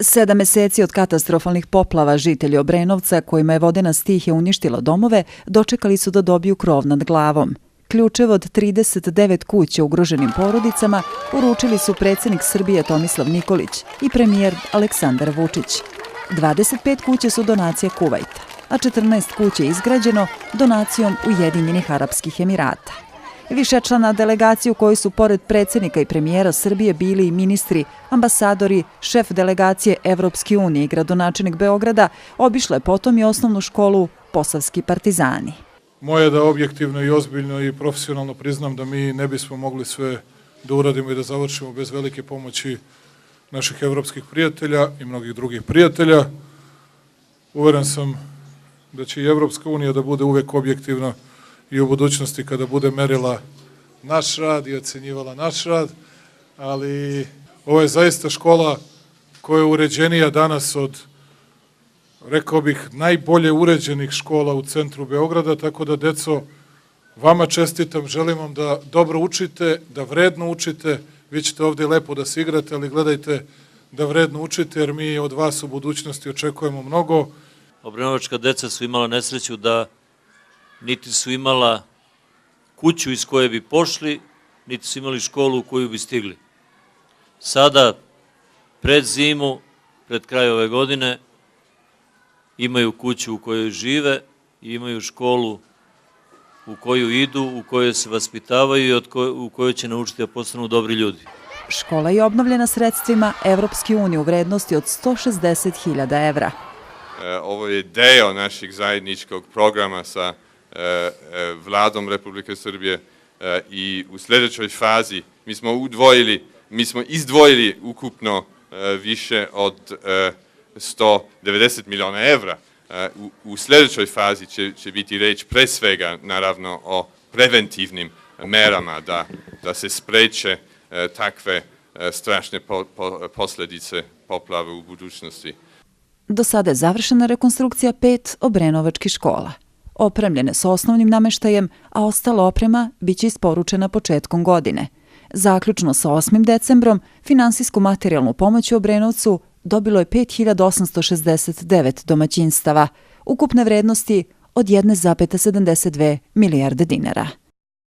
7 meseci od katastrofalnih poplava žitelji Obrenovca, kojima je vodena stihija uništila domove, dočekali su da dobiju krov nad glavom. Ključev od 39 kuća ugroženim porodicama uručili su predsjednik Srbije Tomislav Nikolić i premijer Aleksandar Vučić. 25 kuća su donacija Kuvajta, a 14 kuća je izgrađeno donacijom Ujedinjenih Arapskih Emirata. Višečlana delegacija u kojoj su pored predsjednika i premijera Srbije bili i ministri, ambasadori, šef delegacije Evropske unije i gradonačelnik Beograda, obišla je potom i osnovnu školu Posavski partizani. Moje je da objektivno i ozbiljno i profesionalno priznam da mi ne bismo mogli sve da uradimo i da završimo bez velike pomoći naših evropskih prijatelja i mnogih drugih prijatelja. Uveren sam da će i Evropska unija da bude uvek objektivna i u budućnosti kada bude merila naš rad i ocenjivala naš rad, ali ovo je zaista škola koja je uređenija danas od, rekao bih, najbolje uređenih škola u centru Beograda, tako da, deco, vama čestitam, želim vam da dobro učite, da vredno učite, vi ćete ovdje lepo da se igrate, ali gledajte da vredno učite, jer mi od vas u budućnosti očekujemo mnogo. Obrenovačka deca su imala nesreću da niti su imala kuću iz koje bi pošli, niti su imali školu u koju bi stigli. Sada, pred zimu, pred kraj ove godine, imaju kuću u kojoj žive i imaju školu u koju idu, u kojoj se vaspitavaju i u kojoj će naučiti da postanu dobri ljudi. Škola je obnovljena sredstvima Evropske unije u vrednosti od 160.000 evra. Ovo je deo našeg zajedničkog programa sa Vladom Republike Srbije i u sljedećoj fazi mi smo izdvojili ukupno više od 190 miliona evra. U sljedećoj fazi će biti reč pre svega naravno o preventivnim merama da se spreče takve strašne posljedice poplave u budućnosti. Do sada je završena rekonstrukcija 5 obrenovačkih škola. Opremljene s osnovnim nameštajem, a ostala oprema biće isporučena početkom godine. Zaključno sa 8. decembrom, finansijsku materijalnu pomoć u Obrenovcu dobilo je 5.869 domaćinstava, ukupne vrednosti od 1,72 milijarde dinara.